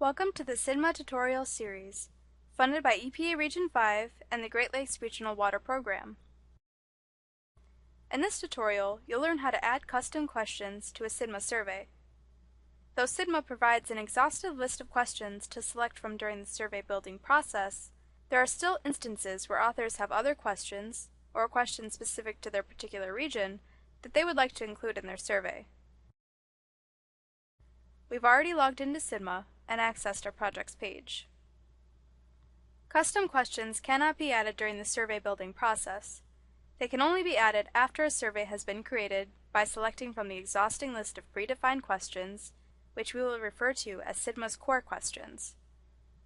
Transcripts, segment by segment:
Welcome to the SIDMA tutorial series, funded by EPA Region 5 and the Great Lakes Regional Water Program. In this tutorial, you'll learn how to add custom questions to a SIDMA survey. Though SIDMA provides an exhaustive list of questions to select from during the survey building process, there are still instances where authors have other questions, or questions specific to their particular region, that they would like to include in their survey. We've already logged into SIDMA and accessed our projects page. Custom questions cannot be added during the survey building process. They can only be added after a survey has been created by selecting from the exhausting list of predefined questions, which we will refer to as SIDMA's core questions.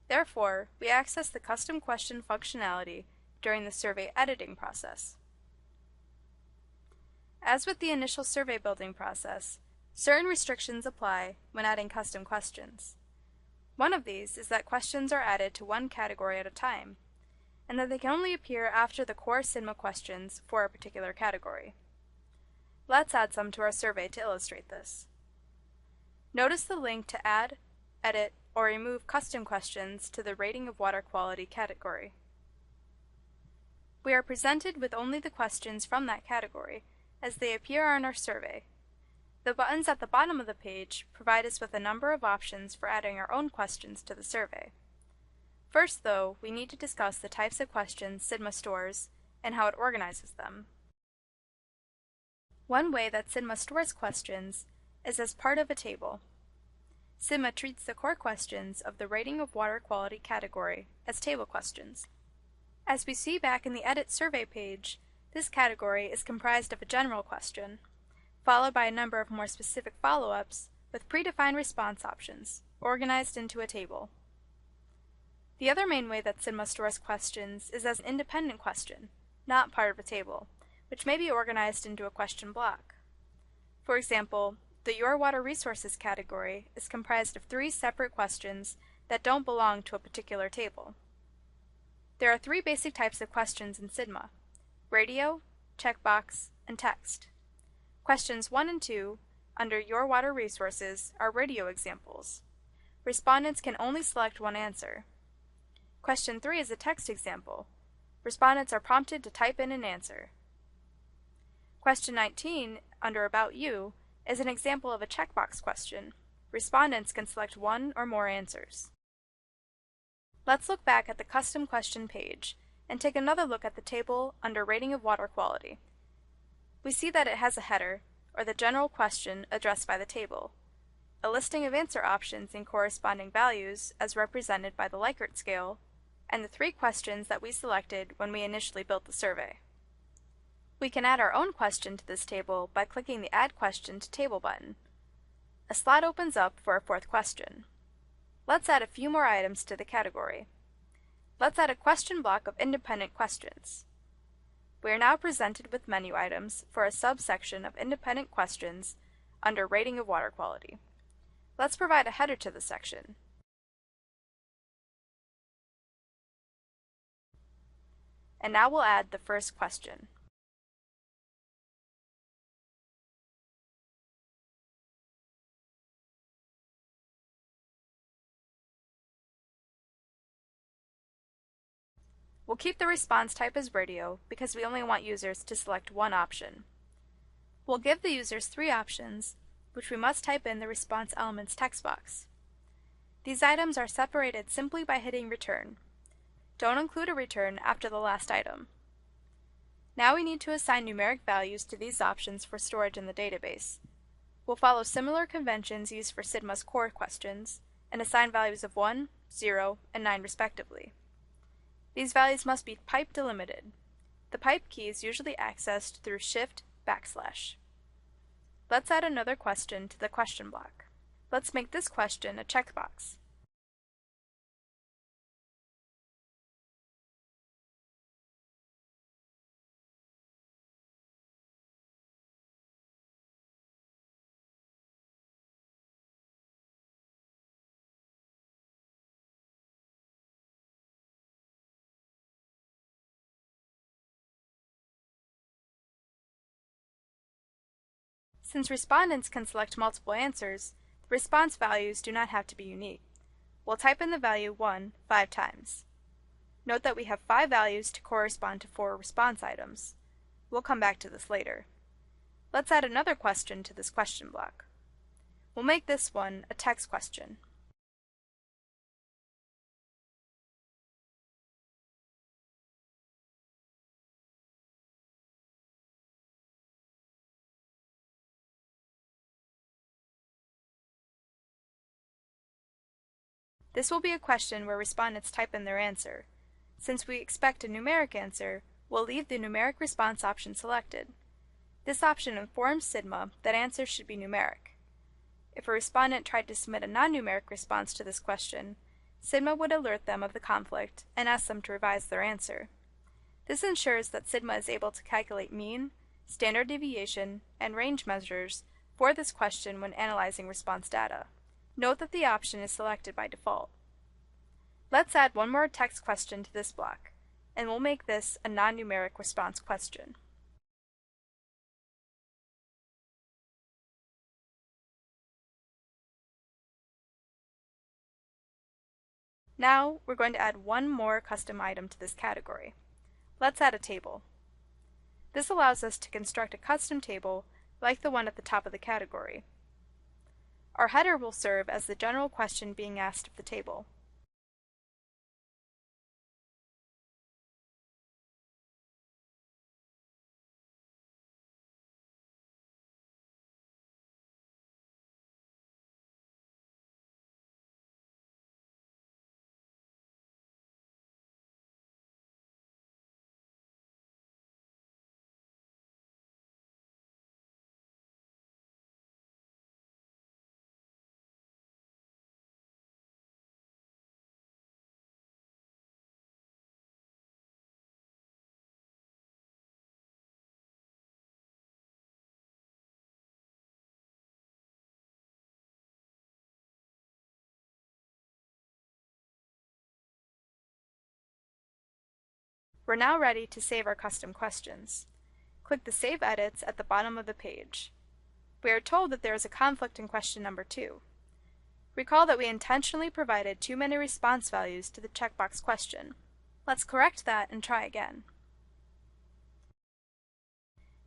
Therefore, we access the custom question functionality during the survey editing process. As with the initial survey building process, certain restrictions apply when adding custom questions. One of these is that questions are added to one category at a time, and that they can only appear after the core SIDMA questions for a particular category. Let's add some to our survey to illustrate this. Notice the link to add, edit, or remove custom questions to the Rating of Water Quality category. We are presented with only the questions from that category as they appear on our survey. The buttons at the bottom of the page provide us with a number of options for adding our own questions to the survey. First, though, we need to discuss the types of questions SIDMA stores and how it organizes them. One way that SIDMA stores questions is as part of a table. SIDMA treats the core questions of the Rating of Water Quality category as table questions. As we see back in the Edit Survey page, this category is comprised of a general question, followed by a number of more specific follow-ups with predefined response options, organized into a table. The other main way that SIDMA stores questions is as an independent question, not part of a table, which may be organized into a question block. For example, the Your Water Resources category is comprised of 3 separate questions that don't belong to a particular table. There are 3 basic types of questions in SIDMA: radio, checkbox, and text. Questions 1 and 2, under Your Water Resources, are radio examples. Respondents can only select one answer. Question 3 is a text example. Respondents are prompted to type in an answer. Question 19, under About You, is an example of a checkbox question. Respondents can select one or more answers. Let's look back at the custom question page and take another look at the table under Rating of Water Quality. We see that it has a header, or the general question addressed by the table, a listing of answer options and corresponding values as represented by the Likert scale, and the 3 questions that we selected when we initially built the survey. We can add our own question to this table by clicking the Add Question to Table button. A slot opens up for a 4th question. Let's add a few more items to the category. Let's add a question block of independent questions. We are now presented with menu items for a subsection of independent questions under Rating of Water Quality. Let's provide a header to the section. And now we'll add the first question. We'll keep the response type as radio because we only want users to select one option. We'll give the users 3 options, which we must type in the response element's text box. These items are separated simply by hitting return. Don't include a return after the last item. Now we need to assign numeric values to these options for storage in the database. We'll follow similar conventions used for SIDMA's core questions and assign values of 1, 0, and 9 respectively. These values must be pipe delimited. The pipe key is usually accessed through Shift \. Let's add another question to the question block. Let's make this question a checkbox. Since respondents can select multiple answers, the response values do not have to be unique. we'll type in the value 1 5 times. Note that we have 5 values to correspond to 4 response items. We'll come back to this later. Let's add another question to this question block. We'll make this one a text question. This will be a question where respondents type in their answer. Since we expect a numeric answer, we'll leave the numeric response option selected. This option informs SIDMA that answers should be numeric. If a respondent tried to submit a non-numeric response to this question, SIDMA would alert them of the conflict and ask them to revise their answer. This ensures that SIDMA is able to calculate mean, standard deviation, and range measures for this question when analyzing response data. Note that the option is selected by default. Let's add one more text question to this block, and we'll make this a non-numeric response question. Now, we're going to add one more custom item to this category. Let's add a table. This allows us to construct a custom table like the one at the top of the category. Our header will serve as the general question being asked of the table. We're now ready to save our custom questions. Click the Save Edits at the bottom of the page. We are told that there is a conflict in question number 2. Recall that we intentionally provided too many response values to the checkbox question. Let's correct that and try again.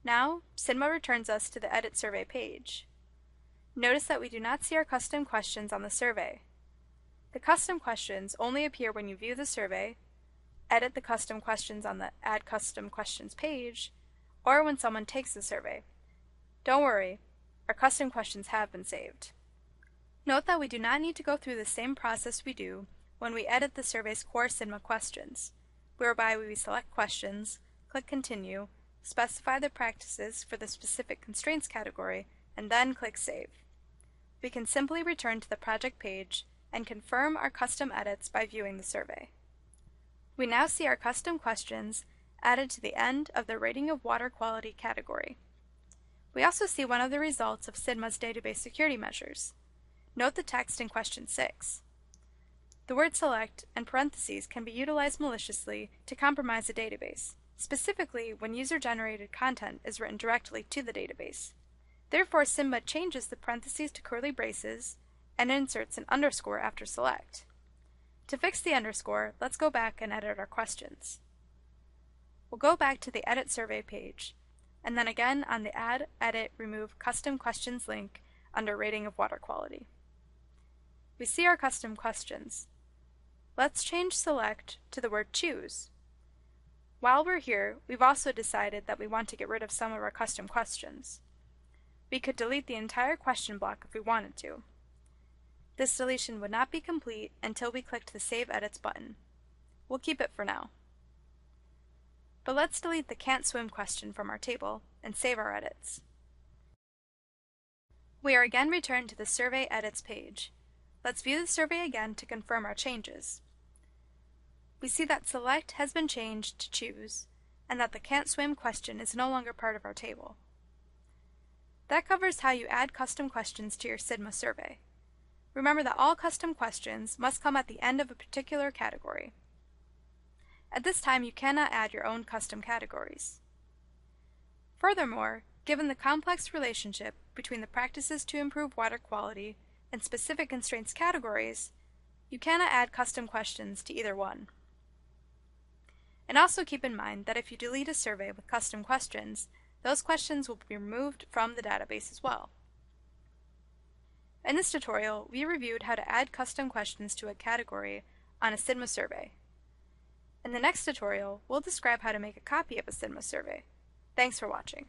Now, SIDMA returns us to the Edit Survey page. Notice that we do not see our custom questions on the survey. The custom questions only appear when you view the survey, edit the custom questions on the Add Custom Questions page, or when someone takes the survey. Don't worry, our custom questions have been saved. Note that we do not need to go through the same process we do when we edit the survey's core SIDMA questions, whereby we select questions, click Continue, specify the practices for the specific constraints category, and then click Save. We can simply return to the project page and confirm our custom edits by viewing the survey. We now see our custom questions added to the end of the Rating of Water Quality category. We also see one of the results of SIDMA's database security measures. Note the text in question 6. The word select and parentheses can be utilized maliciously to compromise a database, specifically when user-generated content is written directly to the database. Therefore, SIDMA changes the parentheses to curly braces and inserts an underscore after select. To fix the underscore, let's go back and edit our questions. We'll go back to the Edit Survey page, and then again on the Add, Edit, Remove Custom Questions link under Rating of Water Quality. We see our custom questions. Let's change Select to the word Choose. While we're here, we've also decided that we want to get rid of some of our custom questions. We could delete the entire question block if we wanted to. This deletion would not be complete until we clicked the Save Edits button. We'll keep it for now. But let's delete the Can't Swim question from our table and save our edits. We are again returned to the Survey Edits page. Let's view the survey again to confirm our changes. We see that Select has been changed to Choose, and that the Can't Swim question is no longer part of our table. That covers how you add custom questions to your SIDMA survey. Remember that all custom questions must come at the end of a particular category. At this time, you cannot add your own custom categories. Furthermore, given the complex relationship between the practices to improve water quality and specific constraints categories, You cannot add custom questions to either one. And also keep in mind that if you delete a survey with custom questions, those questions will be removed from the database as well. In this tutorial, we reviewed how to add custom questions to a category on a SIDMA survey. In the next tutorial, we'll describe how to make a copy of a SIDMA survey. Thanks for watching.